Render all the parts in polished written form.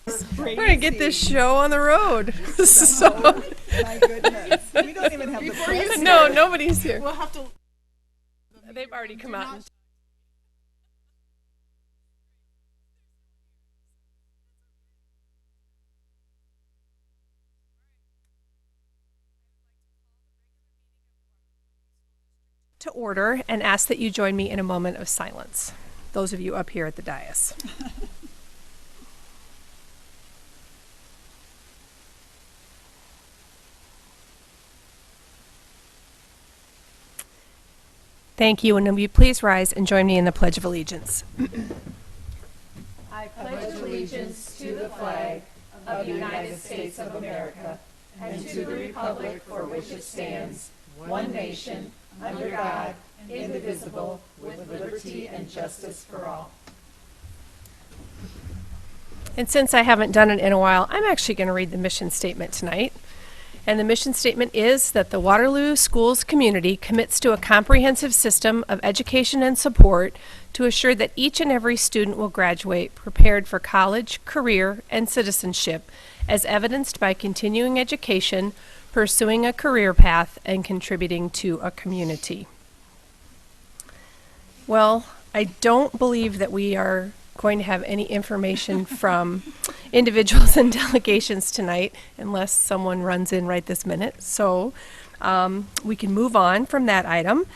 We're gonna get this show on the road. So, My goodness. We don't even have the press. no, nobody's here. We'll have to. They've already come out. And to order and ask that you join me in a moment of silence. Those of you up here at the dais. Thank you, and will you please rise and join me in the Pledge of Allegiance. I pledge allegiance to the flag of the United States of America and to the republic for which it stands, one nation, under God, indivisible, with liberty and justice for all. And since I haven't done it in a while, I'm actually going to read the mission statement tonight. And the mission statement is that the Waterloo Schools community commits to a comprehensive system of education and support to assure that each and every student will graduate prepared for college, career, and citizenship, as evidenced by continuing education, pursuing a career path, and contributing to a community. Well, I don't believe that we are going to have any information from individuals and delegations tonight unless someone runs in right this minute. So we can move on from that item.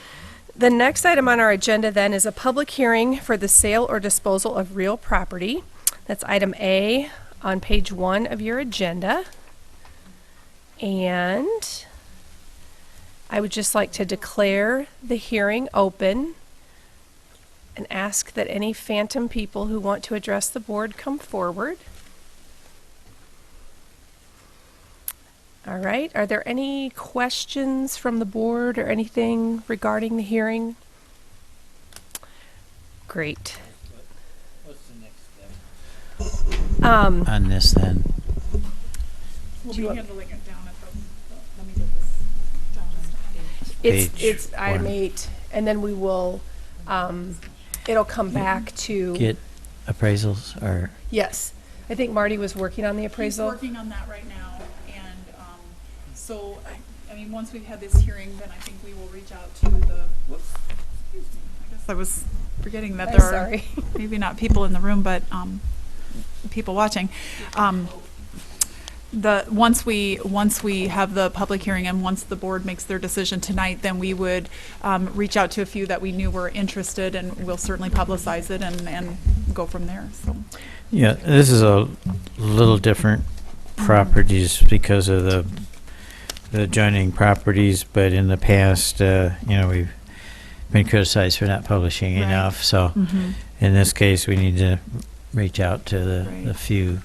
The next item on our agenda then is a public hearing for the sale or disposal of real property. That's item A on page 1 of your agenda. And I would just like to declare the hearing open and ask that any phantom people who want to address the board come forward. All right, are there any questions from the board or anything regarding the hearing? Great. What's the next step? On this then? We'll Do be you- handling it down at the, let me get this down. It's Page item 1. 8, and then we will, it'll come back to, Get appraisals or, yes. I think Marty was working on the He's appraisal. working on that right now, and, so, I mean, once we've had this hearing, then I think we will reach out to the, whoops, excuse me, I guess I was forgetting that I'm there are sorry. maybe not people in the room, but, people watching. Once we have the public hearing and once the board makes their decision tonight, then we would reach out to a few that we knew were interested, and we'll certainly publicize it and go from there. So yeah, this is a little different properties because of the adjoining properties, but in the past, we've been criticized for not publishing Right. enough. So in this case, we need to reach out to the Right. few,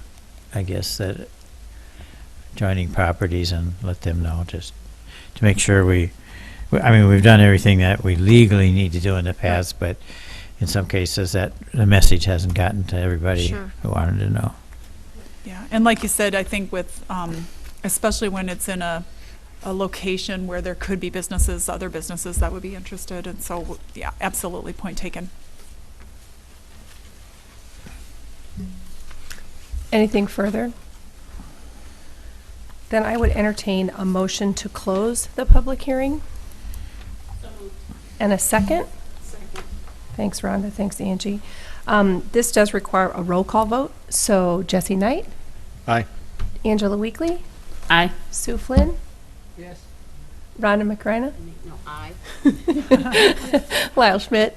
I guess, that joining properties and let them know, just to make sure we've done everything that we legally need to do in the past, but in some cases that the message hasn't gotten to everybody Sure. who wanted to know. yeah, and like you said, I think with especially when it's in a location where there could be other businesses that would be interested, and so yeah, absolutely, point taken. Anything further? Then I would entertain a motion to close the public hearing. And a second? Thanks, Rhonda. Thanks, Angie. This does require a roll call vote. So Jesse Knight, Aye. Angela Weekly, Aye. Sue Flynn, Yes. Rhonda McRena, No, aye. Lyle Schmidt.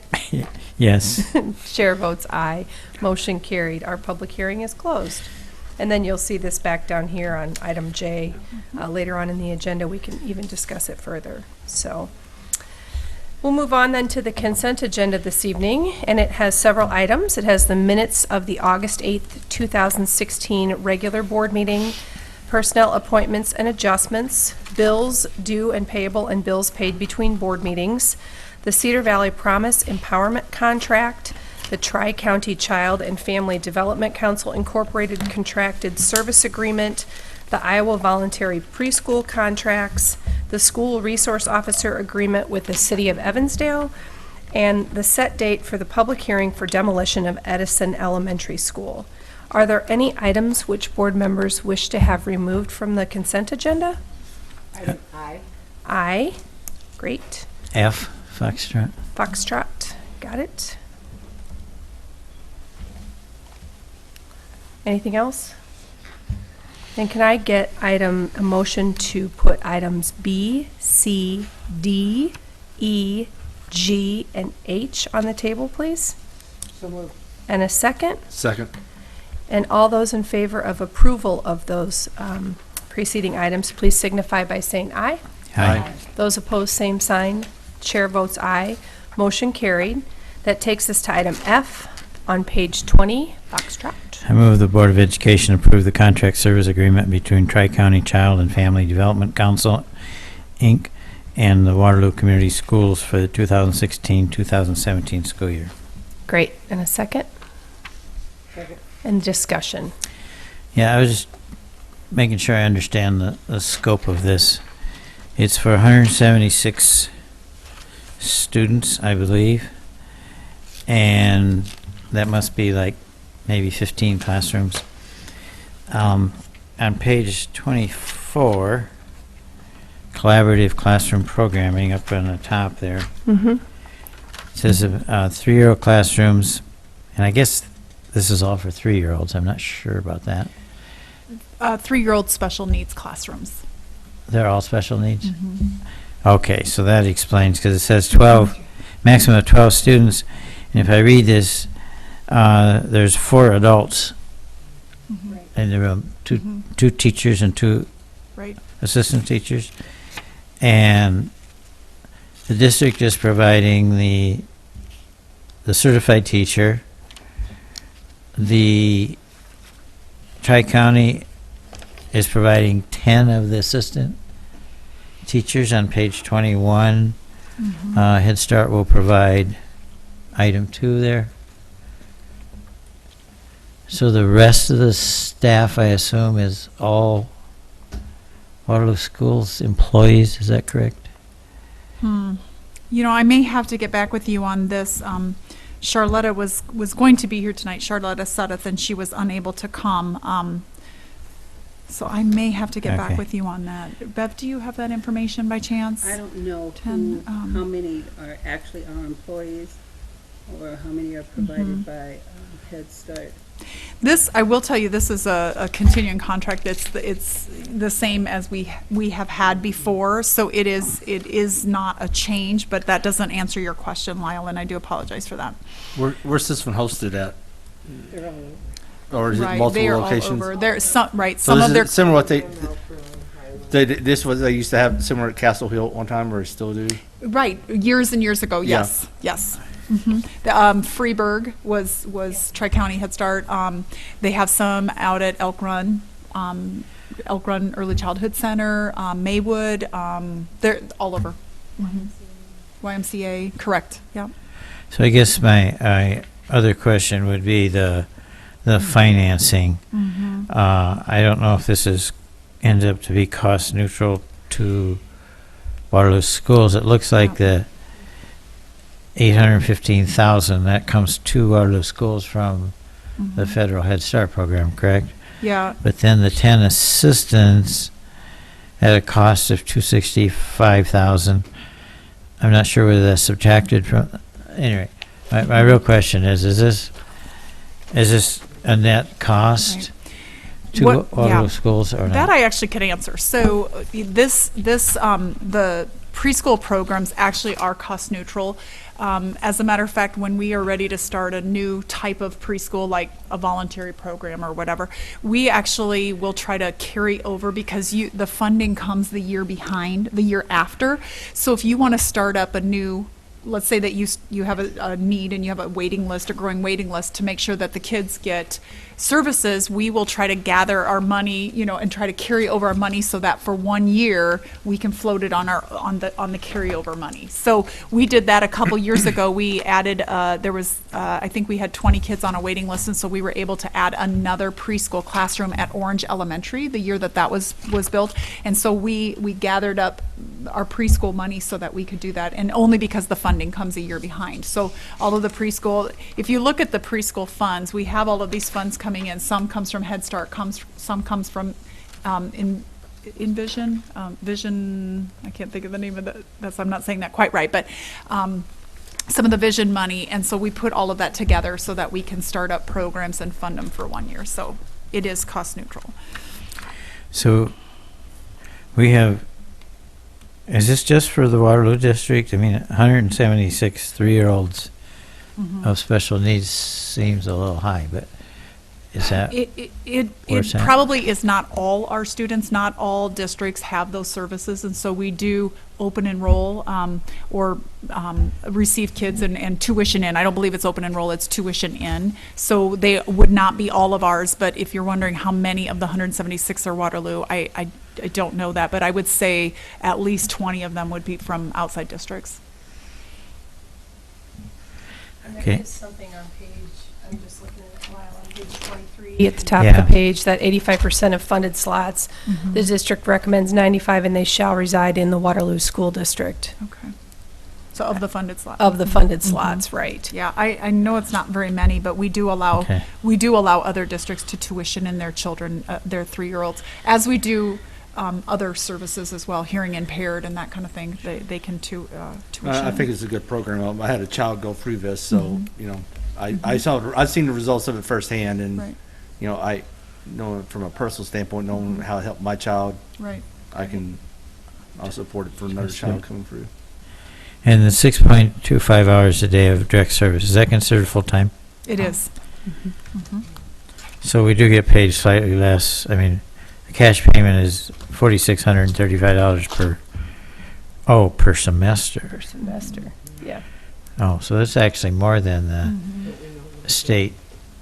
Yes. Chair votes aye. Motion carried. Our public hearing is closed. And then you'll see this back down here on item J. Later on in the agenda, we can even discuss it further. So we'll move on then to the consent agenda this evening, and it has several items. It has the minutes of the August 8th, 2016 regular board meeting, personnel appointments and adjustments, bills due and payable and bills paid between board meetings, the Cedar Valley Promise Empowerment Contract, the Tri-County Child and Family Development Council Incorporated Contracted Service Agreement, the Iowa Voluntary Preschool Contracts, the School Resource Officer Agreement with the City of Evansdale, and the set date for the public hearing for demolition of Edison Elementary School. Are there any items which board members wish to have removed from the consent agenda? Item I. Aye. Great. F, Foxtrot. Foxtrot, got it. Anything else? Then can I get a motion to put items B, C, D, E, G, and H on the table, please? So moved. And a second? Second. And all those in favor of approval of those preceding items, please signify by saying aye. Aye. Those opposed, same sign. Chair votes aye. Motion carried. That takes us to item F on page 20, Foxtrot. I move the Board of Education approve the contract service agreement between Tri-County Child and Family Development Council, Inc., and the Waterloo Community Schools for the 2016-2017 school year. Great. And a second? Second. And discussion. Yeah, I was just making sure I understand the scope of this. It's for 176 students, I believe, and that must be like maybe 15 classrooms. On page 24, collaborative classroom programming up on the top there, Mm-hmm. it says 3-year-old classrooms, and I guess this is all for 3-year-olds. I'm not sure about that. 3-year-old special needs classrooms. They're all special needs? Okay, so that explains, because it says 12, maximum of 12 students, and if I read this, there's 4 adults in the room, two teachers and 2 Right. assistant teachers, and the district is providing the certified teacher. The Tri-County is providing 10 of the assistant teachers on page 21. Head Start will provide item 2 there. So the rest of the staff, I assume, is all Waterloo Schools employees, is that correct? You know, I may have to get back with you on this. Charlotta was going to be here tonight, Charlotta Suddeth, and she was unable to come. So I may have to get back Okay. with you on that. Bev, do you have that information by chance? I don't know 10, how many are actually our employees or how many are provided by Head Start. This, I will tell you, this is a continuing contract. It's the same as we have had before, so it is not a change, but that doesn't answer your question, Lyle, and I do apologize for that. Where's this one hosted at? They're all Or is it Right, multiple they are locations? all over. There's some, right, So some this of their, is similar what this was they used to have similar at Castle Hill at one time, or still do? right, years and years ago, Yeah. yes. The, Freeburg was Tri-County Head Start. They have some out at Elk Run Early Childhood Center, Maywood, they're all over. YMCA, correct, yeah. So I guess my other question would be the financing. I don't know if this ends up to be cost neutral to Waterloo Schools. It looks like the $815,000 that comes to Waterloo Schools from the federal Head Start program, correct? Yeah, But then the 10 assistants at a cost of $265,000. I'm not sure whether that's subtracted from. Anyway, my real question is this a net cost to What- Waterloo yeah. Schools or not? that I actually could answer. So the preschool programs actually are cost neutral. As a matter of fact, when we are ready to start a new type of preschool, like a voluntary program or whatever, we actually will try to carry over because the funding comes the year behind, the year after. So if you want to start up a new, let's say that you have a need and you have a waiting list, a growing waiting list to make sure that the kids get services, we will try to gather our money, and try to carry over our money so that for 1 year we can float it on the carryover money. So we did that a couple years ago. We added I think we had 20 kids on a waiting list, and so we were able to add another preschool classroom at Orange Elementary the year that was built. And so we gathered up our preschool money so that we could do that, and only because the funding comes a year behind. So all of the preschool, if you look at the preschool funds, we have all of these funds coming in. Some comes from Head Start, some comes from Vision, I can't think of the name of that's, I'm not saying that quite right, but some of the Vision money, and so we put all of that together so that we can start up programs and fund them for 1 year. So it is cost neutral. So we have, is this just for the Waterloo district? I mean, 176 3-year-olds of special needs seems a little high, but is that? It Where's that? probably is not all our students, not all districts have those services, and so we do open enroll or receive kids and tuition in. I don't believe it's open enroll, it's tuition in. So they would not be all of ours, but if you're wondering how many of the 176 are Waterloo, I don't know that, but I would say at least 20 of them would be from outside districts. And Okay. there is something on page, I'm just looking at it while on page 23 at the top of Yeah. the page, that 85% of funded slots, the district recommends 95, and they shall reside in the Waterloo School District Okay. So of the funded slots. of the funded slots, right? Yeah, I know it's not very many, but we do allow, Okay. other districts to tuition in their children, their 3-year-olds, as we do other services as well, hearing impaired and that kind of thing. They can tuition. I think it's a good program. I had a child go through this, so, you know, I've seen the results of it firsthand, and, Right, you know, I know from a personal standpoint, knowing how it helped my child, right. I'll support it for another That's child good. coming through. And the 6.25 hours a day of direct service, is that considered full-time? It is. So we do get paid slightly less. I mean, the cash payment is $4,635 per semester. Per semester, yeah. Oh, so that's actually more than the state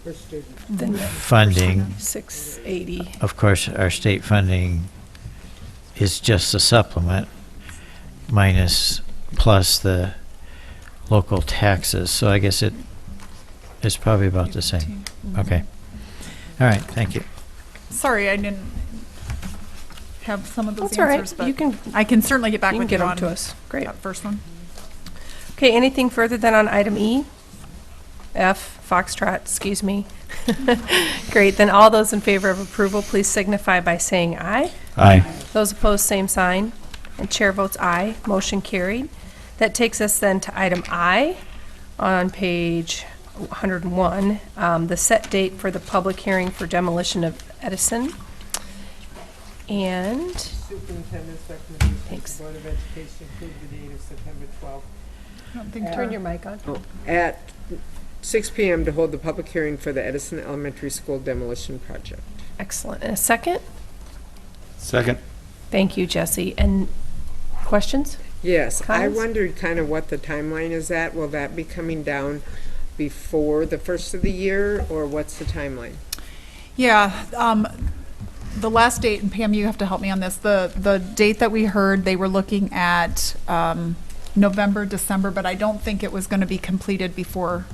Per student. Then the funding. 680. Of course, our state funding is just a supplement plus the local taxes. So I guess it's probably about the same. Okay. All right, thank you. Sorry, I didn't have some of those That's all right. answers, but You can, I can certainly get back you can with you get them on to us. Great. that first one. Okay, anything further than on item E? F, Foxtrot, excuse me. Great, then all those in favor of approval, please signify by saying aye. Aye. Those opposed, same sign. And chair votes aye. Motion carried. That takes us then to item I on page 101, the set date for the public hearing for demolition of Edison. And, Superintendent's recommendation Thanks. to Board of Education approve the date of September 12th I don't think turn your mic on. at 6 PM to hold the public hearing for the Edison Elementary School demolition project. Excellent. And a second? Second. Thank you, Jesse. And questions? Yes, I Comments? wondered kind of what the timeline is at. Will that be coming down before the first of the year, or what's the timeline? Yeah, the last date, and Pam, you have to help me on this, the date that we heard, they were looking at November, December, but I don't think it was going to be completed before.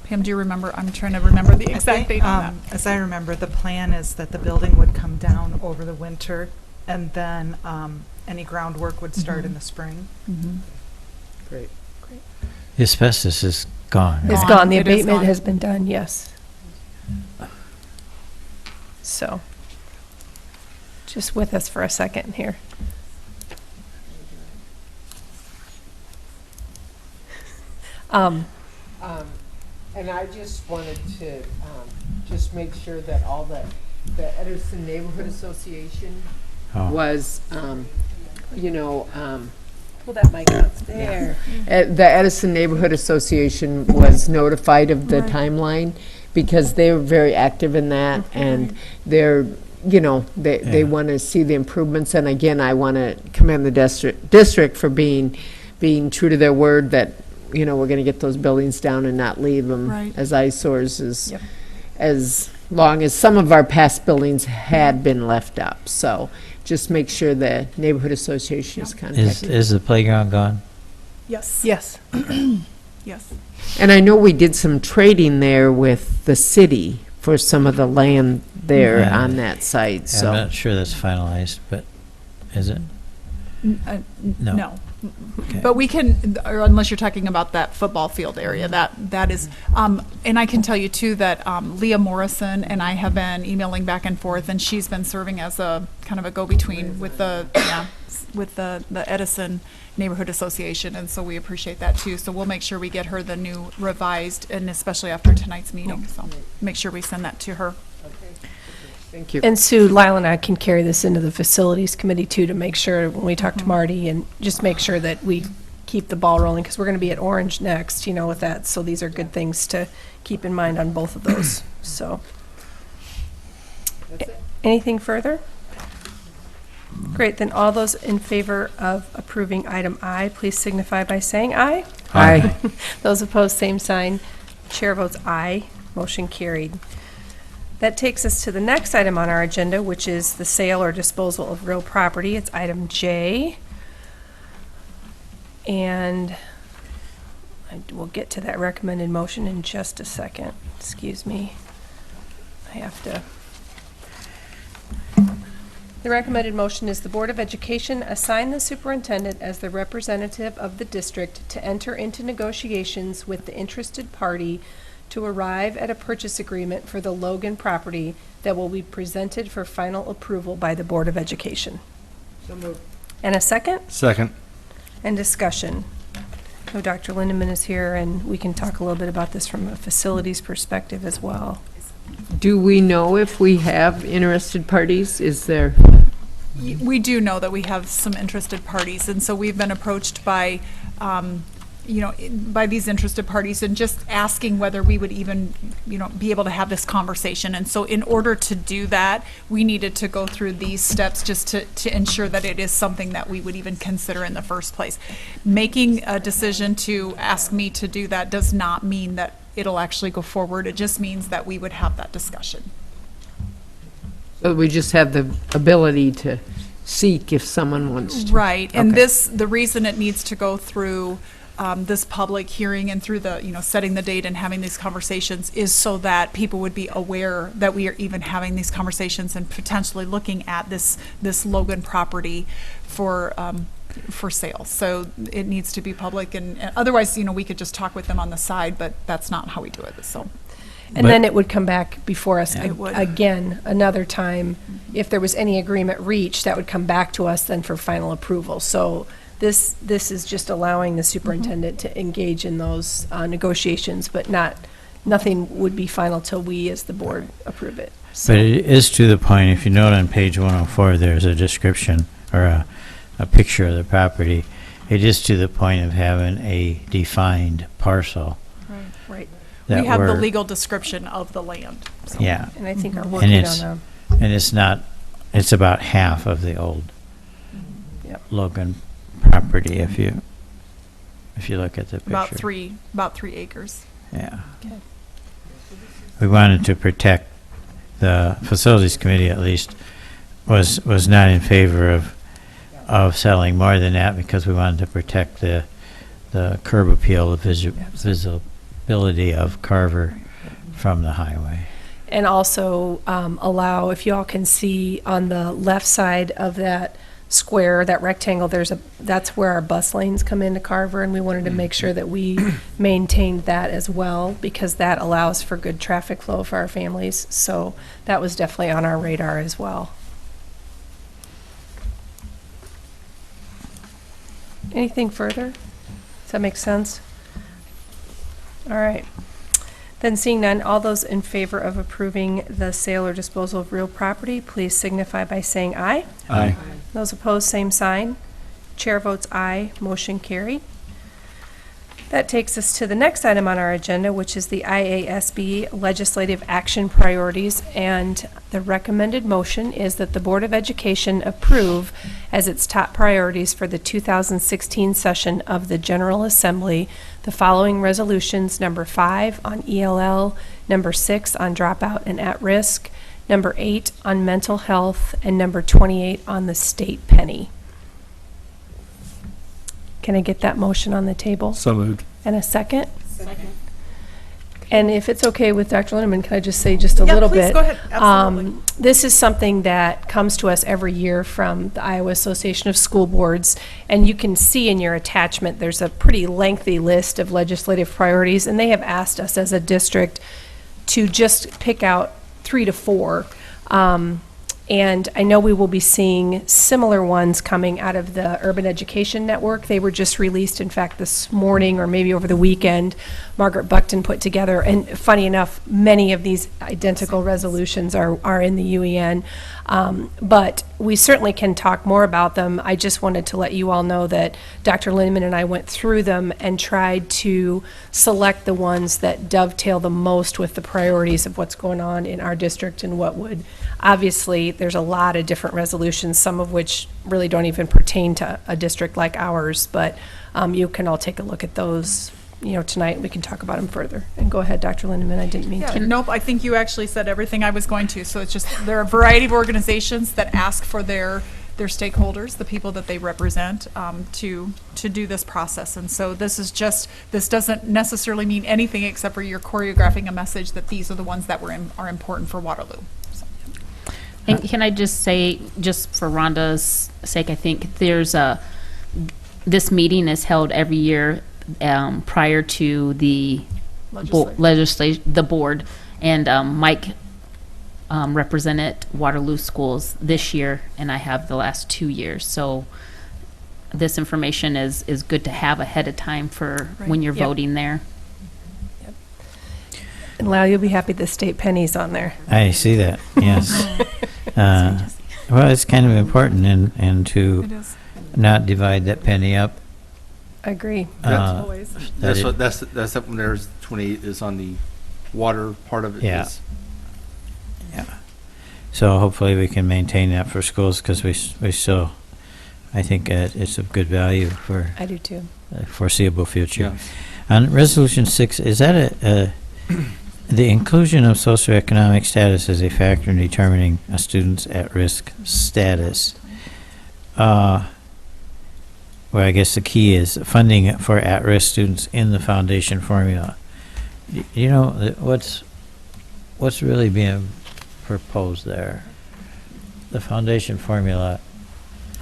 Pam, do you remember? I'm trying to remember the exact date on that. As I remember, the plan is that the building would come down over the winter, and then any groundwork would start in the spring. Great. The asbestos is gone. It's Gone. gone. The It is abatement gone. has been done, yes. So, just with us for a second here. And I just wanted to just make sure that all the Edison Neighborhood Association Oh. was, Pull that mic up there. The Edison Neighborhood Association was notified of the Right. timeline because they were very active in that, and they're, they Yeah. want to see the improvements. And again, I want to commend the district for being true to their word that, we're going to get those buildings down and not leave them Right. as eyesores Yep. as long as some of our past buildings had been left up. So just make sure the neighborhood association is contacted. Is the playground gone? Yes. Yes. Yes. And I know we did some trading there with the city for some of the land there Yeah. on that site, I'm so. not sure that's finalized, but is it? No. Okay. But we can, or unless you're talking about that football field area, that is, and I can tell you too that Leah Morrison and I have been emailing back and forth, and she's been serving as a kind of a go-between with the Edison Neighborhood Association, and so we appreciate that too. So we'll make sure we get her the new revised, and especially after tonight's meeting, so make sure we send that to her. Thank you. And Sue, Lyle and I can carry this into the facilities committee too, to make sure when we talk to Marty and just make sure that we keep the ball rolling, because we're going to be at Orange next, with that. So these are good things to keep in mind on both of those. So, anything further? Great, then all those in favor of approving item I, please signify by saying aye. Aye. Those opposed, same sign. Chair votes aye. Motion carried. That takes us to the next item on our agenda, which is the sale or disposal of real property. It's item J. And we'll get to that recommended motion in just a second. Excuse me. I have to. The recommended motion is the Board of Education assign the superintendent as the representative of the district to enter into negotiations with the interested party to arrive at a purchase agreement for the Logan property that will be presented for final approval by the Board of Education. So moved. And a second? Second. And discussion. So Dr. Lindeman is here, and we can talk a little bit about this from a facilities perspective as well. Do we know if we have interested parties? Is there? We do know that we have some interested parties, and so we've been approached by, by these interested parties and just asking whether we would even, be able to have this conversation. And so in order to do that, we needed to go through these steps just to ensure that it is something that we would even consider in the first place. Making a decision to ask me to do that does not mean that it'll actually go forward. It just means that we would have that discussion. So we just have the ability to seek if someone wants to. Right, and Okay. the reason it needs to go through this public hearing and through the, setting the date and having these conversations is so that people would be aware that we are even having these conversations and potentially looking at this Logan property for sale. So it needs to be public, and otherwise, we could just talk with them on the side, but that's not how we do it, so. And then it would come back before us It would. again, another time. If there was any agreement reached, that would come back to us then for final approval. So this is just allowing the superintendent to engage in those negotiations, but nothing would be final till we as the board approve it. So- But it is to the point, if you note on page 104, there's a description or a picture of the property. It is to the point of having a defined parcel. Right. that We have the we're- legal description of the land. So. Yeah, And I think are and working it's, on and it's not, it's about half of the old Yep. Logan property if you look at the picture. About 3 acres. Yeah. Okay. We wanted to protect, the facilities committee at least was not in favor of selling more than that because we wanted to protect the curb appeal, the visibility of Carver from the highway. And also allow, if you all can see on the left side of that square, that rectangle, that's where our bus lanes come into Carver, and we wanted to make sure that we maintained that as well, because that allows for good traffic flow for our families. So that was definitely on our radar as well. Anything further? Does that make sense? All right. Then seeing none, all those in favor of approving the sale or disposal of real property, please signify by saying aye. Aye. Those opposed, same sign. Chair votes aye, motion carried. That takes us to the next item on our agenda, which is the IASB legislative action priorities. And the recommended motion is that the Board of Education approve as its top priorities for the 2016 session of the General Assembly the following resolutions: number 5 on ELL, number 6 on dropout and at-risk, number 8 on mental health, and number 28 on the state penny. Can I get that motion on the table? So moved. And a second? Second. And if it's okay with Dr. Lindeman, can I just say just a Yeah, little please, bit? go ahead. Absolutely. This is something that comes to us every year from the Iowa Association of School Boards, and you can see in your attachment, there's a pretty lengthy list of legislative priorities, and they have asked us as a district to just pick out 3 to 4. And I know we will be seeing similar ones coming out of the Urban Education Network. They were just released, in fact, this morning or maybe over the weekend. Margaret Buckton put together, and funny enough, many of these identical resolutions are in the UEN. But we certainly can talk more about them. I just wanted to let you all know that Dr. Lindeman and I went through them and tried to select the ones that dovetail the most with the priorities of what's going on in our district and what would, obviously, there's a lot of different resolutions, some of which really don't even pertain to a district like ours, but you can all take a look at those, tonight, and we can talk about them further. And go ahead, Dr. Lindeman, I didn't mean to. Nope, I think you actually said everything I was going to. So it's just, there are a variety of organizations that ask for their stakeholders, the people that they represent, to do this process. And so this doesn't necessarily mean anything except for you're choreographing a message that these are the ones that are important for Waterloo. So. And can I just say, just for Rhonda's sake, I think this meeting is held every year prior to the the board, and Mike represented Waterloo Schools this year, and I have the last 2 years. So this information is good to have ahead of time for when you're voting there. And Lyle, you'll be happy the state penny's on there. I see that, yes. Well, it's kind of important and It to is. not divide that penny up. I agree. Always. That's up when there's 28 is on the water part of it. Yeah. is- So hopefully we can maintain that for schools, because we still, I think it's of good value for I do too. the foreseeable future. Yeah. On Resolution 6, is that the inclusion of socioeconomic status as a factor in determining a student's at-risk status? Well, I guess the key is funding for at-risk students in the foundation formula. What's really being proposed there? The foundation formula.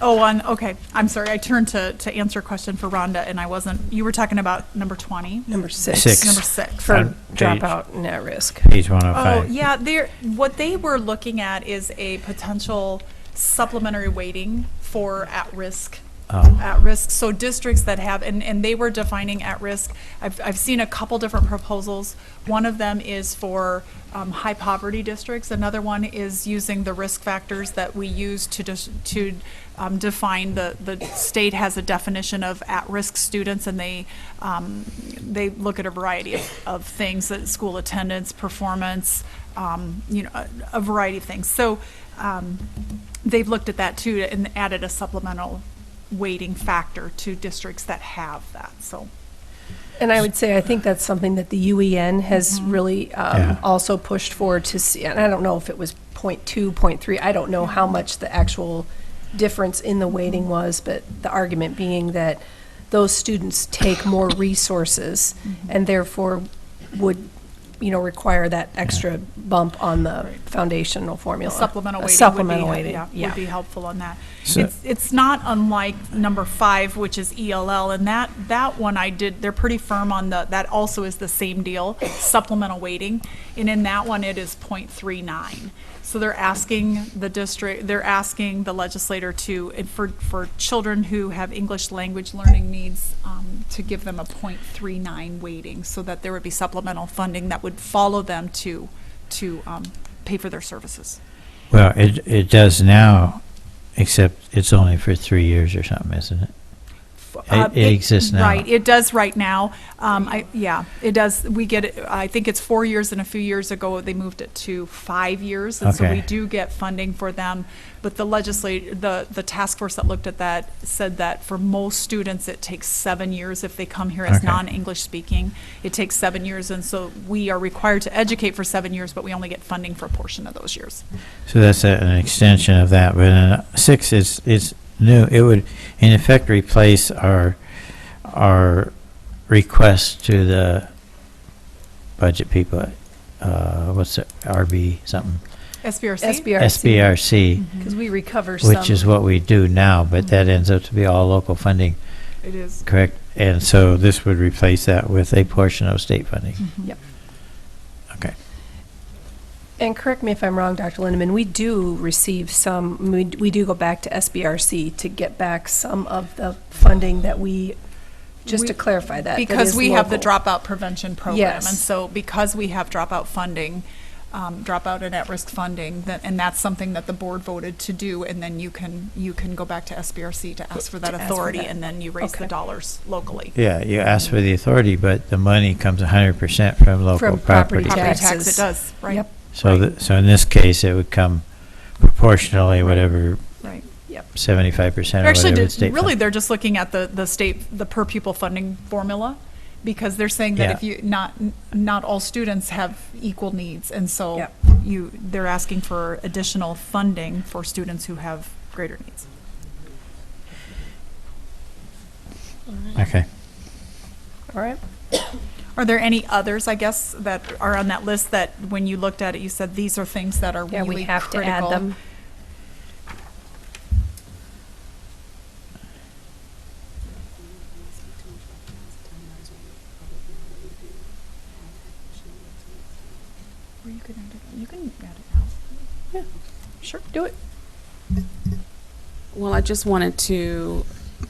Oh, okay. I'm sorry. I turned to answer a question for Rhonda, and I wasn't. You were talking about number 20. Number 6. Six. Number 6. For On page- dropout and at risk. Page 105. Oh, yeah. What they were looking at is a potential supplementary weighting for at-risk. Oh. At-risk, so districts that have, and they were defining at-risk. I've seen a couple different proposals. One of them is for high poverty districts. Another one is using the risk factors that we use to define the state has a definition of at-risk students, and they look at a variety of things, school attendance, performance, a variety of things. So they've looked at that too and added a supplemental weighting factor to districts that have that. So, And I would say, I think that's something that the UEN has really Yeah. also pushed forward to see. And I don't know if it was 0.2, 0.3. I don't know how much the actual difference in the weighting was, but the argument being that those students take more resources and therefore would, require that extra bump on the foundational formula. supplemental A weighting supplemental would be, weighting, would be helpful on that. So- It's not unlike number 5, which is ELL, and that one they're pretty firm on that also is the same deal, supplemental weighting, and in that one it is 0.39. So they're asking the legislator for children who have English language learning needs, to give them a 0.39 weighting, so that there would be supplemental funding that would follow them to pay for their services. Well, it does now, except it's only for 3 years or something, isn't it? It exists now. Right, it does right now. It does. We get it, I think it's 4 years, and a few years ago, they moved it to 5 years. And so Okay. we do get funding for them. But the task force that looked at that said that for most students, it takes 7 years if they come here as Okay. non-English speaking. It takes 7 years, and so we are required to educate for 7 years, but we only get funding for a portion of those years. So that's an extension of that. But 6 is new. It would, in effect, replace our request to the budget people, what's it, RB something? SBRC? SBRC, Because we recover some. which is what we do now, but that ends up to be all local funding, It is. correct? And so this would replace that with a portion of state funding. Yep. Okay. And correct me if I'm wrong, Dr. Lindeman, we do receive some, we do go back to SBRC to get back some of the funding that we, just to clarify that. that Because is we have the local. dropout prevention program. Yes. And so because we have dropout funding, dropout and at-risk funding, and that's something that the board voted to do, and then you can go back to SBRC to ask for that To ask for authority, that. and then you raise the Okay. dollars locally. Yeah, you ask for the authority, but the money comes 100% from local From property property. Property taxes. tax, it does, right? Yep. So, so in this case, it would come proportionally, whatever, Right. 75% or Actually, whatever the state. really, fund- they're just looking at the state, the per pupil funding formula, because they're saying that Yeah. if you, not all students have equal needs, and so Yep. they're asking for additional funding for students who have greater needs. Okay. All right. Are there any others, I guess, that are on that list that when you looked at it, you said these are things that are Yeah, really we have to critical? add them. Or you can add it now. Sure, do it. Well, I just wanted to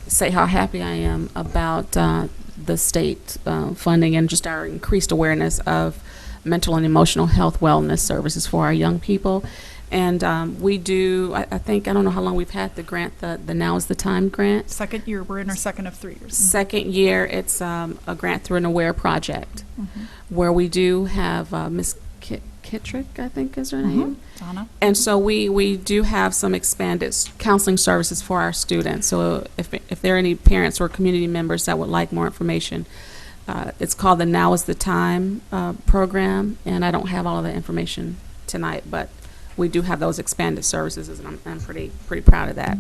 say how happy I am about the state funding and just our increased awareness of mental and emotional health wellness services for our young people. And we do, I think, I don't know how long we've had the grant, the Now is the Time grant. Second year, we're in our second of 3 years. Second year, it's a grant through an AWARE project where we do have Ms. Kittrick, I think is her name. Donna? And so we do have some expanded counseling services for our students. So if there are any parents or community members that would like more information, it's called the Now is the Time program, and I don't have all of the information tonight, but we do have those expanded services, and I'm pretty proud of that.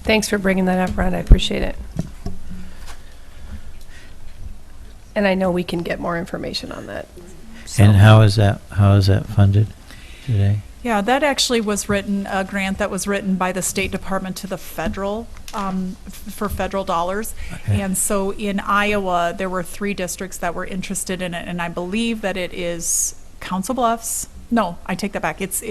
Thanks for bringing that up, Rhonda. I appreciate it. And I know we can get more information on that. And how is that funded today? Yeah, that actually was written, a grant that was written by the State Department to the federal, for federal dollars. Okay. And so in Iowa, there were 3 districts that were interested in it, and I believe that it is Council Bluffs. No, I take that back. It's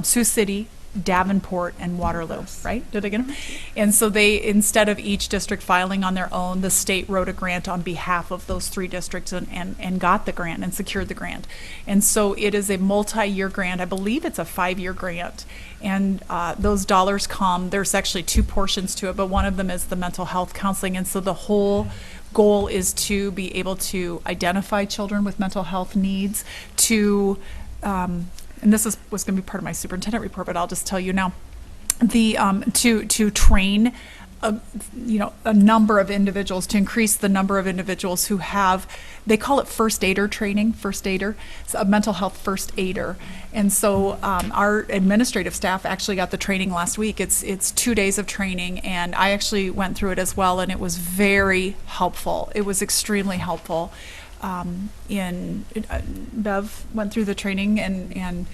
Sioux City, Davenport, and Waterloo, right? Did I get them? And so they, instead of each district filing on their own, the state wrote a grant on behalf of those 3 districts and got the grant and secured the grant. And so it is a multi-year grant. I believe it's a 5-year grant. And those dollars come, there's actually 2 portions to it, but one of them is the mental health counseling. And so the whole goal is to be able to identify children with mental health needs, to and this was going to be part of my superintendent report, but I'll just tell you now, the to train a number of individuals, to increase the number of individuals who have, they call it first aider training, it's a mental health first aider. And so our administrative staff actually got the training last week. It's 2 days of training, and I actually went through it as well, and it was very helpful. It was extremely helpful. Bev went through the training, and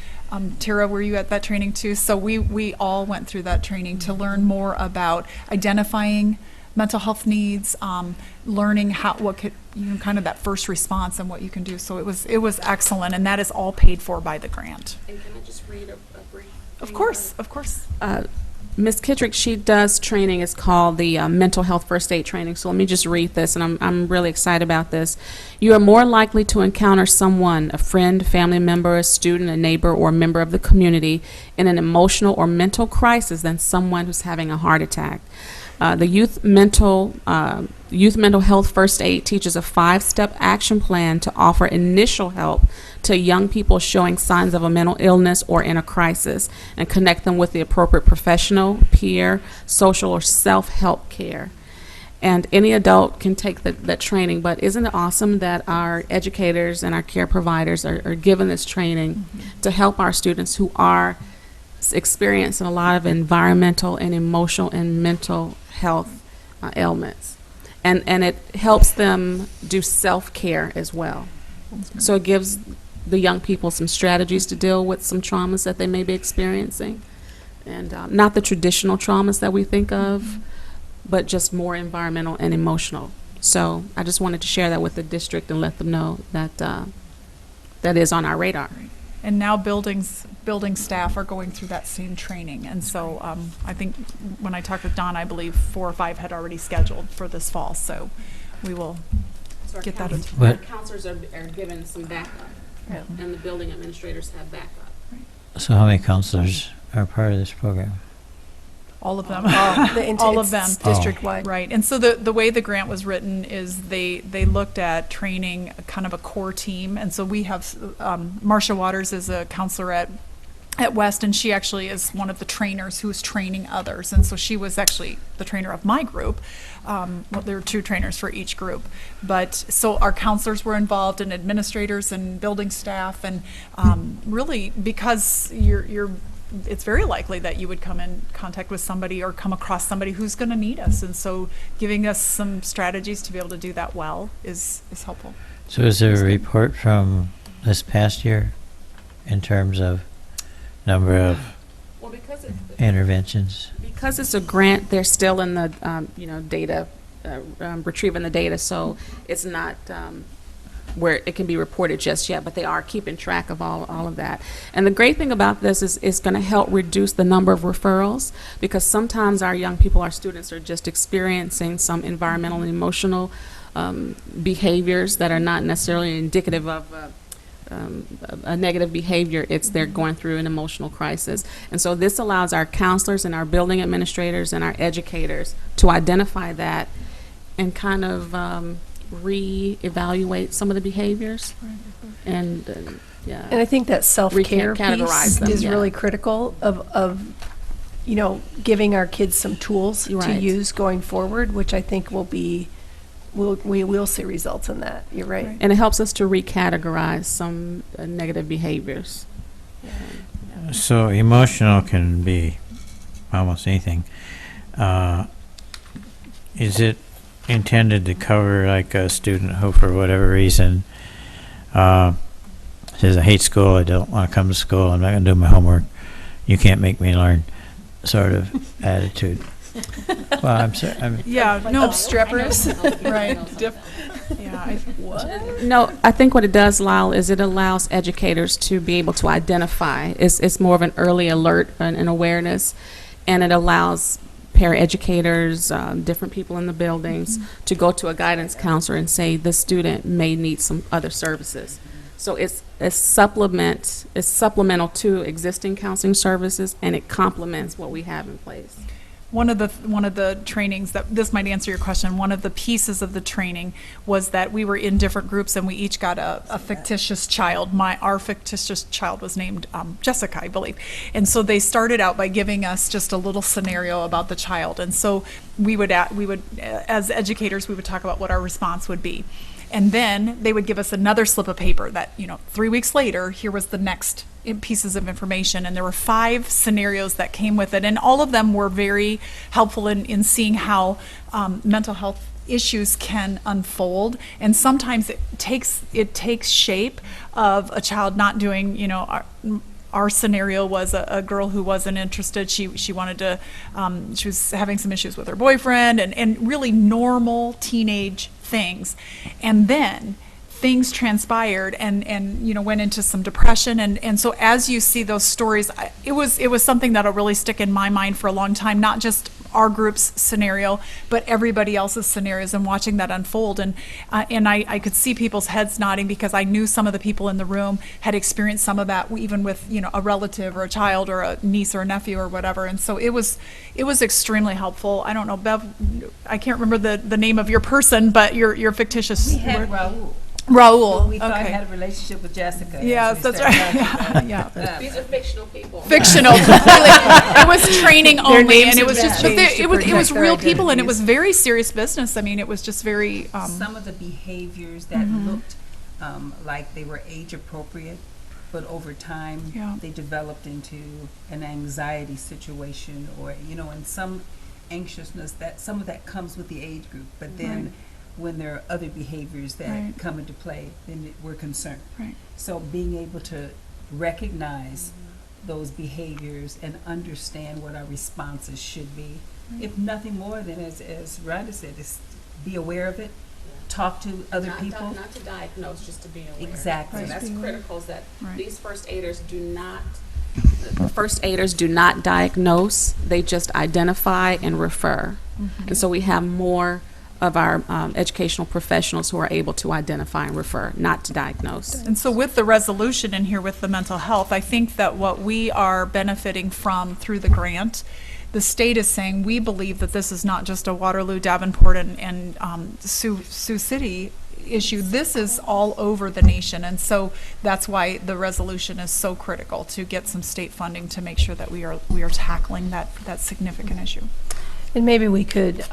Tara, were you at that training too? So we all went through that training to learn more about identifying mental health needs, learning what could, kind of that first response and what you can do. So it was excellent, and that is all paid for by the grant. And can I just read a brief? Of course. Ms. Kittrick, she does training. It's called the Mental Health First Aid Training. So let me just read this, and I'm really excited about this. You are more likely to encounter someone, a friend, family member, a student, a neighbor, or a member of the community in an emotional or mental crisis than someone who's having a heart attack. The Youth Mental Health First Aid teaches a 5-step action plan to offer initial help to young people showing signs of a mental illness or in a crisis, and connect them with the appropriate professional, peer, social, or self-help care. And any adult can take that training, but isn't it awesome that our educators and our care providers are given this training to help our students who are experiencing a lot of environmental and emotional and mental health ailments. And it helps them do self-care as well. So it gives the young people some strategies to deal with some traumas that they may be experiencing. And not the traditional traumas that we think of, but just more environmental and emotional. So I just wanted to share that with the district and let them know that that is on our radar. And now building staff are going through that same training. And so I think when I talked with Don, I believe 4 or 5 had already scheduled for this fall. So we will get that. Our counselors are given some backup, and the building administrators have backup. So how many counselors are part of this program? All of them. All of them. District-wide. Right. And so the way the grant was written is they looked at training kind of a core team. And so we have Marcia Waters is a counselor at West, and she actually is one of the trainers who's training others. And so she was actually the trainer of my group. Well, there were 2 trainers for each group. But so our counselors were involved, and administrators and building staff, and really because it's very likely that you would come in contact with somebody or come across somebody who's going to need us. And so giving us some strategies to be able to do that well is helpful. So is there a report from this past year in terms of number of interventions? Because it's a grant, they're still in the data, retrieving the data, so it's not where it can be reported just yet, but they are keeping track of all of that. And the great thing about this is it's going to help reduce the number of referrals, because sometimes our young people, our students, are just experiencing some environmental and emotional behaviors that are not necessarily indicative of a negative behavior. It's they're going through an emotional crisis. And so this allows our counselors and our building administrators and our educators to identify that and kind of re-evaluate some of the behaviors. And And I think that self-care Recategorize piece them, is yeah. really critical of giving our kids some tools to Right. use going forward, which I think we will see results in that. You're right. And it helps us to recategorize some negative behaviors. So emotional can be almost anything. Is it intended to cover like a student who, for whatever reason, says, I hate school, I don't want to come to school, I'm not going to do my homework, you can't make me learn, sort of attitude? Well, I'm sorry. Obstreperous. Right. No, I think what it does, Lyle, is it allows educators to be able to identify. It's more of an early alert and awareness, and it allows paraeducators, different people in the buildings, to go to a guidance counselor and say this student may need some other services. So it's supplemental to existing counseling services, and it complements what we have in place. One of the trainings that this might answer your question. One of the pieces of the training was that we were in different groups and we each got a fictitious child. Our fictitious child was named Jessica, I believe. And so they started out by giving us just a little scenario about the child. And so we would as educators, we would talk about what our response would be. And then they would give us another slip of paper that, 3 weeks later, here was the next pieces of information. And there were 5 scenarios that came with it. And all of them were very helpful in seeing how mental health issues can unfold. And sometimes it takes shape of a child not doing, our scenario was a girl who wasn't interested. She wanted to, she was having some issues with her boyfriend and really normal teenage things. And then things transpired and went into some depression. And so as you see those stories, it was something that'll really stick in my mind for a long time, not just our group's scenario, but everybody else's scenarios, and watching that unfold. And I could see people's heads nodding because I knew some of the people in the room had experienced some of that, even with a relative or a child or a niece or a nephew or whatever. And so it was extremely helpful. I don't know, Bev, I can't remember the name of your person, but your fictitious. We had Raul. Raul. We thought Okay. he had a relationship with Jessica. Yes, that's right. Yeah. These are fictional people. Fictional, completely. It was training only, names and it have was been just, but changed to it was protect their real people, and it identities. was very serious business. I mean, it was just very. Some of the behaviors that looked like they were age appropriate, but over time Yeah. they developed into an anxiety situation, or and some anxiousness, that some of that comes with the age group, but then when there are other behaviors that Right. come into play, then we're concerned. Right. So being able to recognize those behaviors and understand what our responses should be, if nothing more than as Rhonda said, is be aware of it, talk to other people. Not to diagnose, just to be aware. Exactly. So that's Be aware. critical, is that Right. these first aiders do not, the first aiders do not diagnose, they just identify and refer. And so we have more of our educational professionals who are able to identify and refer, not to diagnose. And so with the resolution in here with the mental health, I think that what we are benefiting from through the grant, the state is saying, we believe that this is not just a Waterloo, Davenport, and Sioux City issue. This is all over the nation. And so that's why the resolution is so critical, to get some state funding to make sure that we are tackling that significant issue. And maybe we could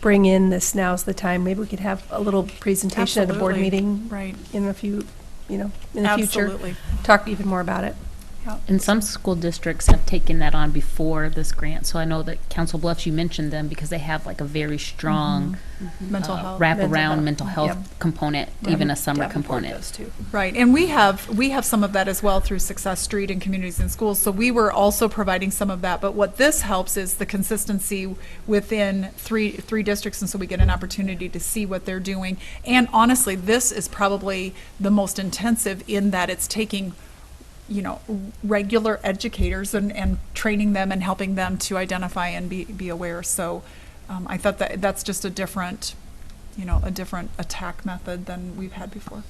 bring in this, now's the time, maybe we could have a little presentation at a board Absolutely. meeting Right. in a few, in the future. Absolutely. Talk even more about it. And some school districts have taken that on before this grant. So I know that Council Bluffs, you mentioned them because they have like a very strong Mental health. wraparound mental health Yep. component, even a summer Davenport component. does too. Right, and we have some of that as well through Success Street and Communities in Schools, so we were also providing some of that, but what this helps is the consistency within three districts, and so we get an opportunity to see what they're doing. And honestly, this is probably the most intensive in that it's taking, regular educators and training them and helping them to identify and be aware. So I thought that's just a different attack method than we've had before.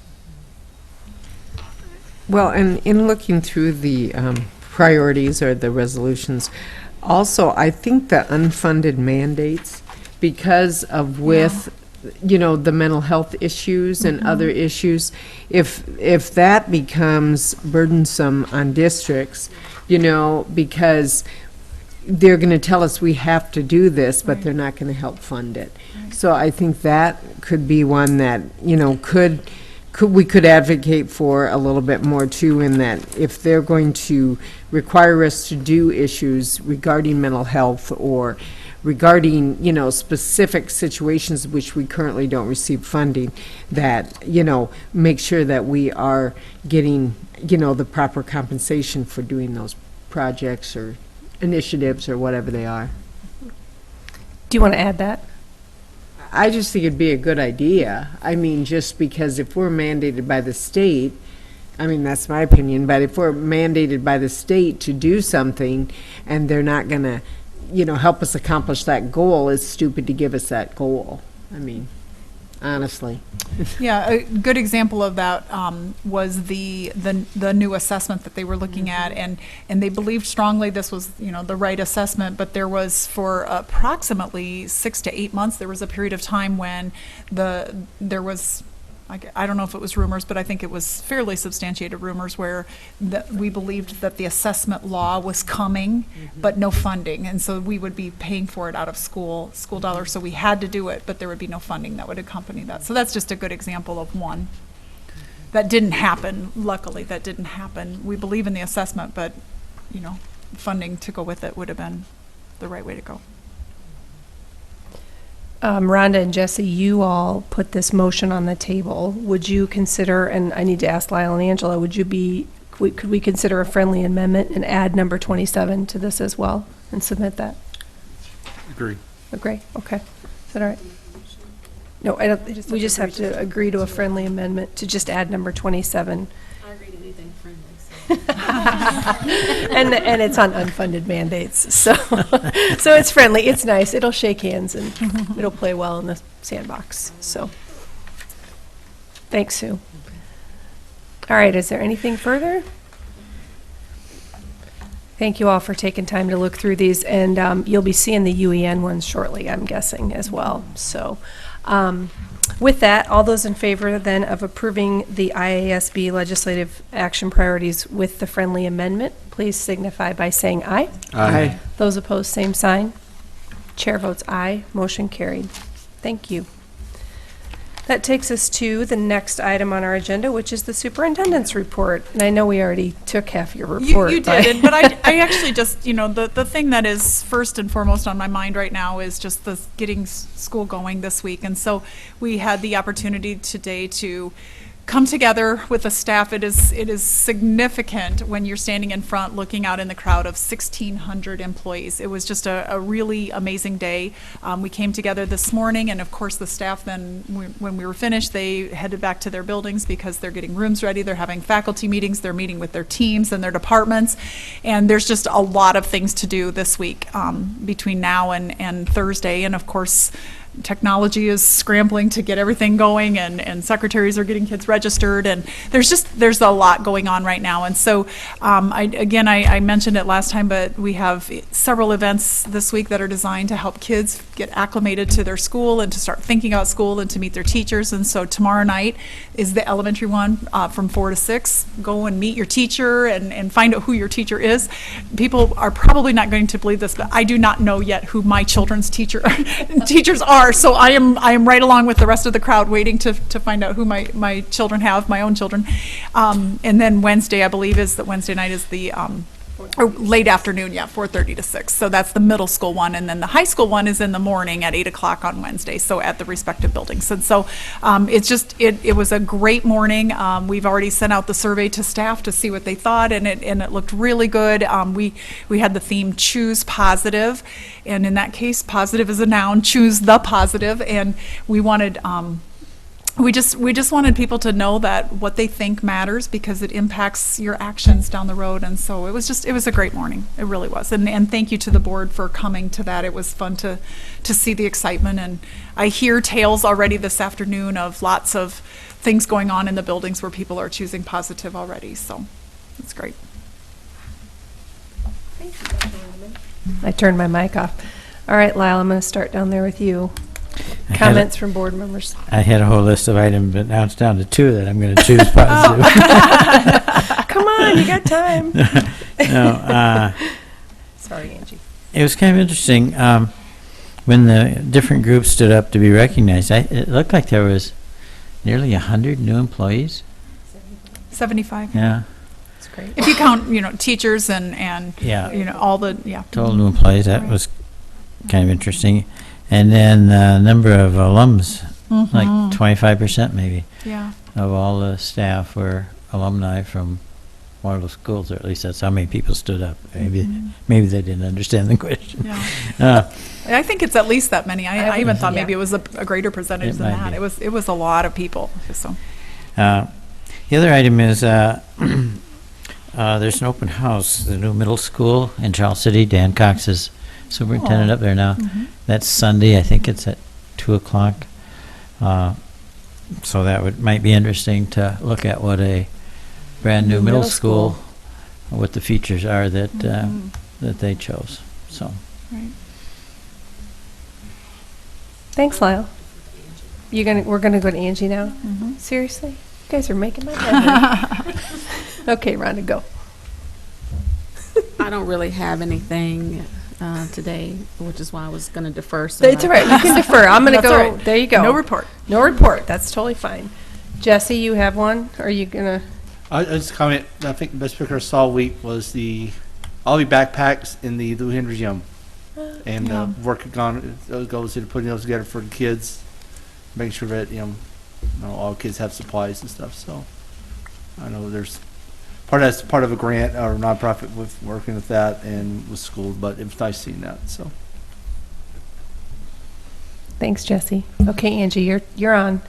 Well, and in looking through the priorities or the resolutions, also, I think the unfunded mandates, because of the mental health issues and other issues, if that becomes burdensome on districts, because they're going to tell us we have to do this, but they're not going to help fund it. So I think that could be one that, we could advocate for a little bit more too, in that if they're going to require us to do issues regarding mental health or regarding, specific situations which we currently don't receive funding, that, make sure that we are getting, the proper compensation for doing those projects or initiatives or whatever they are. Do you want to add that? I just think it'd be a good idea. I mean, just because if we're mandated by the state, that's my opinion, but if we're mandated by the state to do something and they're not going to, help us accomplish that goal, it's stupid to give us that goal. Honestly. Yeah, a good example of that was the new assessment that they were looking at, and they believed strongly this was, the right assessment, but there was, for approximately 6 to 8 months, there was a period of time when there was, I don't know if it was rumors, but I think it was fairly substantiated rumors where we believed that the assessment law was coming, but no funding, and so we would be paying for it out of school dollars. So we had to do it, but there would be no funding that would accompany that. So that's just a good example of one that didn't happen. Luckily, that didn't happen. We believe in the assessment, but funding to go with it would have been the right way to go. Rhonda and Jesse, you all put this motion on the table. Would you consider, and I need to ask Lyle and Angela, could we consider a friendly amendment and add number 27 to this as well and submit that? Agree. Agree, okay. Is that all right? No, we just have to agree to a friendly amendment to just add number 27. I agree to anything friendly, And it's on unfunded mandates, so it's friendly, it's nice, it'll shake hands and it'll play well in the sandbox, so. Thanks, Sue. All right, is there anything further? Thank you all for taking time to look through these, and you'll be seeing the UEN ones shortly, I'm guessing, as well, so. With that, all those in favor then of approving the IASB legislative action priorities with the friendly amendment, please signify by saying aye. Aye. Those opposed, same sign. Chair votes aye. Motion carried. Thank you. That takes us to the next item on our agenda, which is the superintendent's report. And I know we already took half your report. You did, but I actually just, the thing that is first and foremost on my mind right now is just the getting school going this week. And so we had the opportunity today to come together with the staff. It is significant when you're standing in front looking out in the crowd of 1,600 employees. It was just a really amazing day. We came together this morning, and of course the staff then, when we were finished, they headed back to their buildings because they're getting rooms ready, they're having faculty meetings, they're meeting with their teams and their departments, and there's just a lot of things to do this week between now and Thursday. And of course, technology is scrambling to get everything going, and secretaries are getting kids registered, and there's a lot going on right now. And so I mentioned it last time, but we have several events this week that are designed to help kids get acclimated to their school and to start thinking about school and to meet their teachers. And so tomorrow night is the elementary one from 4 to 6. Go and meet your teacher and find out who your teacher is. People are probably not going to believe this, but I do not know yet who my children's teachers are. So I am right along with the rest of the crowd waiting to find out who my children have, my own children. And then Wednesday, I believe, Wednesday night is the or late afternoon, 4:30 to 6. So that's the middle school one, and then the high school one is in the morning at 8 o'clock on Wednesday, so at the respective buildings. And so it was a great morning. We've already sent out the survey to staff to see what they thought, and it looked really good. We had the theme Choose Positive, and in that case, positive is a noun, choose the positive, and we wanted we just wanted people to know that what they think matters because it impacts your actions down the road. And so it was a great morning. It really was. And thank you to the board for coming to that. It was fun to see the excitement. And I hear tales already this afternoon of lots of things going on in the buildings where people are choosing positive already. So it's great. Thank you, Dr. Lindeman. I turned my mic off. All right, Lyle, I'm going to start down there with you. Comments from board members. I had a whole list of items, but now it's down to 2 that I'm going to choose positive. Come on, you got time. No, Sorry, Angie. it was kind of interesting when the different groups stood up to be recognized. It looked like there was nearly 100 new employees. 75. Yeah, That's great. If you count, teachers and yeah. all the, Total new employees. That was kind of interesting. And then the number of alums, like 25% maybe, Yeah. of all the staff were alumni from one of the schools, or at least that's how many people stood up. Maybe they didn't understand the question. Yeah. I think it's at least that many. I even thought yeah. maybe it was a greater percentage It than might that. be. It was a lot of people. So The other item is there's an open house, the new middle school in Charles City. Dan Cox is superintendent up there now. That's Sunday. I think it's at 2 o'clock. So that might be interesting to look at what a brand new middle school, what the features are that that they chose. So. right. Thanks, Lyle. We're gonna go to Angie now? Seriously? You guys are making my head hurt. Okay, Rhonda, go. I don't really have anything today, which is why I was going to defer. So It's all right. You can defer. I'm gonna That's go. all right. There you go. No report. No report. That's totally fine. Jesse, you have one? Or are you gonna? I just comment. I think the best picture I saw all week was all the backpacks in the Lou Henry Gym, and working on goes into putting those together for the kids, making sure that all kids have supplies and stuff. So I know that's part of a grant or nonprofit with working with that and with schools, but it was nice seeing that. So Thanks, Jesse. Okay, Angie, you're on.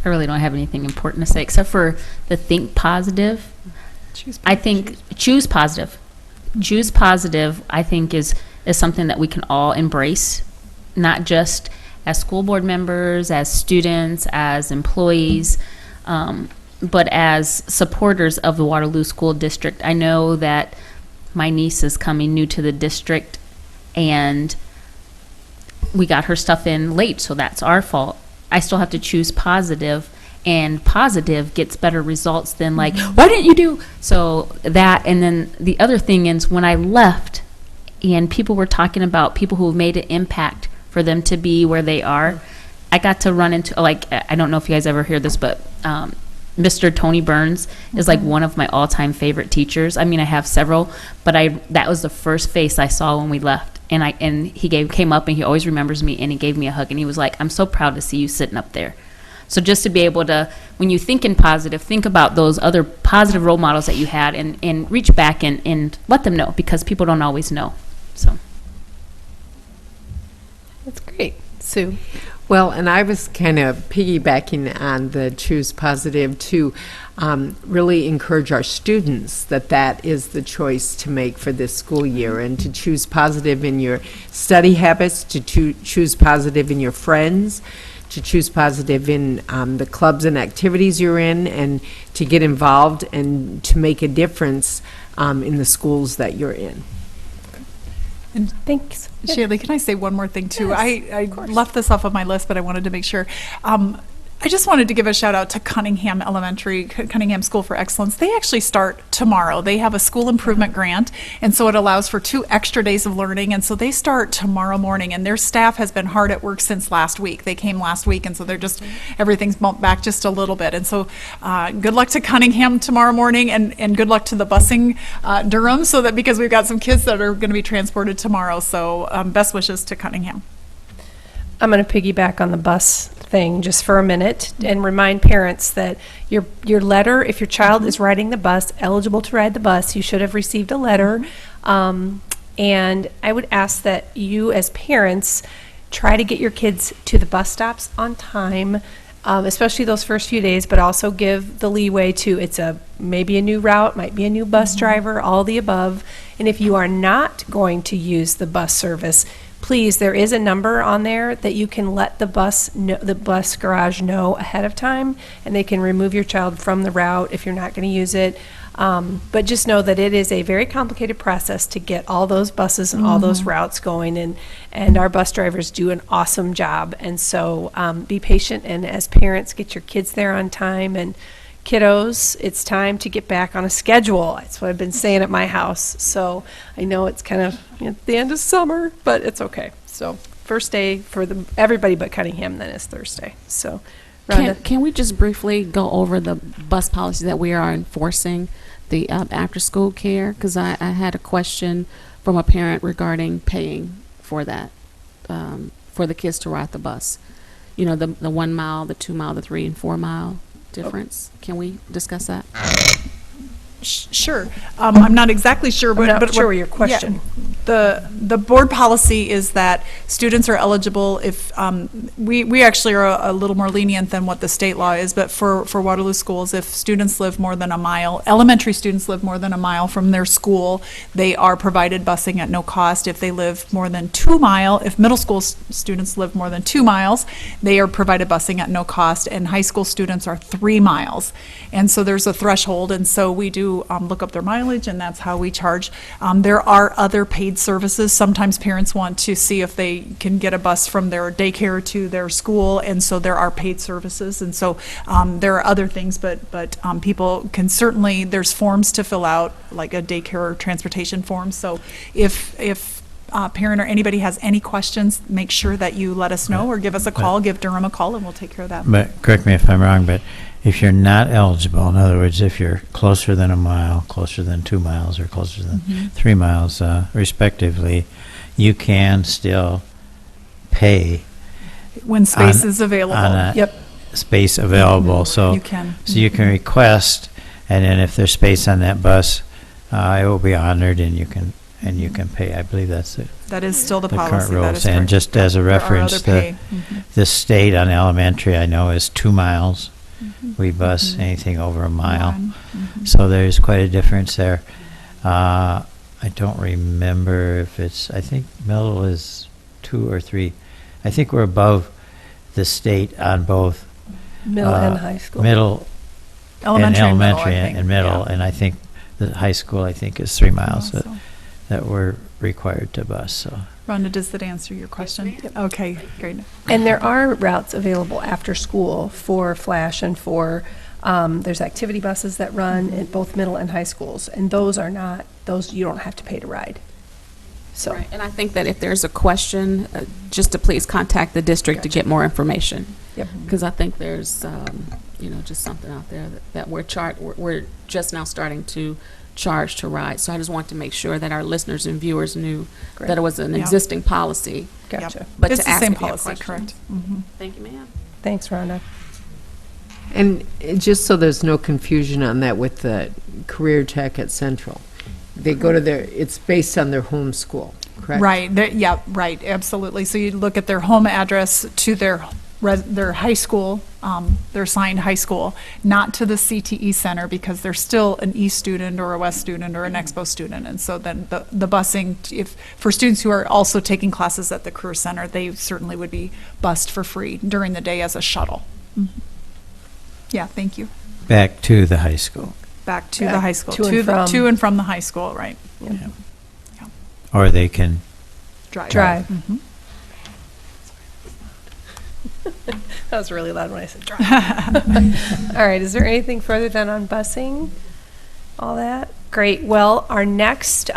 I really don't have anything important to say except for the think positive. I think choose positive. Choose positive, I think, is something that we can all embrace, not just as school board members, as students, as employees, but as supporters of the Waterloo School District. I know that my niece is coming new to the district, and we got her stuff in late, so that's our fault. I still have to choose positive, and positive gets better results than like, why didn't you do? So that, and then the other thing is when I left and people were talking about people who have made an impact for them to be where they are, I got to run into, like, I don't know if you guys ever hear this, but Mr. Tony Burns is like one of my all-time favorite teachers. I mean, I have several, but that was the first face I saw when we left. And he came up, and he always remembers me, and he gave me a hug, and he was like, "I'm so proud to see you sitting up there." So just to be able to, when you think in positive, think about those other positive role models that you had, and reach back and let them know, because people don't always know. So That's great. Sue? Well, and I was kind of piggybacking on the Choose Positive to really encourage our students that is the choice to make for this school year, and to choose positive in your study habits, to choose positive in your friends, to choose positive in the clubs and activities you're in, and to get involved and to make a difference in the schools that you're in. Thanks. Shaylee, can I say one more thing too? Yes, I left this off of my list, but I wanted to make sure. I just wanted to give a shout out to Cunningham Elementary, Cunningham School for Excellence. They actually start tomorrow. They have a school improvement grant, and so it allows for 2 extra days of learning, and so they start tomorrow morning, and their staff has been hard at work since last week. They came last week, and so they're just, everything's bumped back just a little bit. And so good luck to Cunningham tomorrow morning, and good luck to the busing Durham, so that, because we've got some kids that are going to be transported tomorrow. So best wishes to Cunningham. I'm going to piggyback on the bus thing just for a minute and remind parents that your letter, if your child is riding the bus, eligible to ride the bus, you should have received a letter. And I would ask that you as parents try to get your kids to the bus stops on time, especially those first few days, but also give the leeway to, maybe a new route, might be a new bus driver, all the above. And if you are not going to use the bus service, please, there is a number on there that you can let the bus garage know ahead of time, and they can remove your child from the route if you're not going to use it. But just know that it is a very complicated process to get all those buses and all those routes going, and our bus drivers do an awesome job. And so be patient, and as parents, get your kids there on time. And kiddos, it's time to get back on a schedule. That's what I've been saying at my house. So I know it's kind of at the end of summer, but it's okay. So first day for everybody but Cunningham then is Thursday. So Rhonda? Can we just briefly go over the bus policy that we are enforcing, the after-school care? Because I had a question from a parent regarding paying for that, for the kids to ride the bus. You know, the 1 mile, the 2 mile, the 3 and 4 mile difference. Can we discuss that? Sure. I'm not exactly sure, I'm not but sure your question. The board policy is that students are eligible if we actually are a little more lenient than what the state law is, but for Waterloo schools, if students live more than a mile, elementary students live more than a mile from their school, they are provided busing at no cost. If they live more than 2 miles, if middle school students live more than 2 miles, they are provided busing at no cost, and high school students are 3 miles. And so there's a threshold, and so we do look up their mileage, and that's how we charge. There are other paid services. Sometimes parents want to see if they can get a bus from their daycare to their school, and so there are paid services. And so there are other things, but people can certainly, there's forms to fill out, like a daycare transportation form. So if parent or anybody has any questions, make sure that you let us know or give us a call, give Durham a call, and we'll take care of that. But correct me if I'm wrong, but if you're not eligible, in other words, if you're closer than a mile, closer than 2 miles, or closer than 3 miles, respectively, you can still pay When space is available. on a Yep. space available. So You can. So you can request, and then if there's space on that bus, it will be honored, and you can pay. I believe that's it. That is still the The policy. current That rules. is And correct. just as a There are reference, other pay. the state on elementary, I know, is 2 miles. We bus anything over a mile. So there's quite a difference there. I don't remember if I think middle is 2 or 3. I think we're above the state on both Middle and high school. middle Elementary and middle, I elementary think. and middle, Yeah. and I think the high school, I think, is 3 miles So- that we're required to bus. So Rhonda, does that answer your question? Okay, great. And there are routes available after school for Flash and for, there's activity buses that run at both middle and high schools. And those you don't have to pay to ride. So, Right, and I think that if there's a question, just to please contact the district to get more information. Yep. Because I think there's, just something out there that we're just now starting to charge to ride. So I just want to make sure that our listeners and viewers knew that it was an Yeah. existing policy, gotcha. but It's to the ask same if you have policy, questions. correct? Mhm. Thank you, ma'am. Thanks, Rhonda. And just so there's no confusion on that with the career tech at Central, they go to it's based on their home school, correct? Right, yeah, right, absolutely. So you look at their home address to their high school, their assigned high school, not to the CTE center, because they're still an East student or a West student or an Expo student. And so then the busing, for students who are also taking classes at the Career Center, they certainly would be bused for free during the day as a shuttle. Mhm. Yeah, thank you. Back to the high school. Back to the Back high school, to and from. to and from the high school, right. Yep. Yeah. Or they can, Drive. Mhm. That was really loud when I said drive. All right, is there anything further done on busing? All that? Great. Well, our next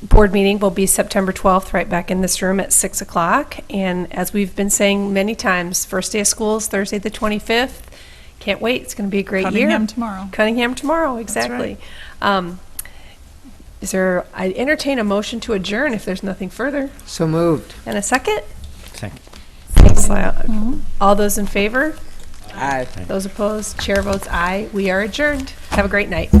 board meeting will be September 12th, right back in this room at 6 o'clock. And as we've been saying many times, first day of school is Thursday the 25th. Can't wait. It's going to be a great year. Cunningham tomorrow. Cunningham tomorrow, exactly. I entertain a motion to adjourn if there's nothing further. So moved. And a second? second. Thanks, Lyle. All those in favor? Aye. Those opposed? Chair votes aye. We are adjourned. Have a great night.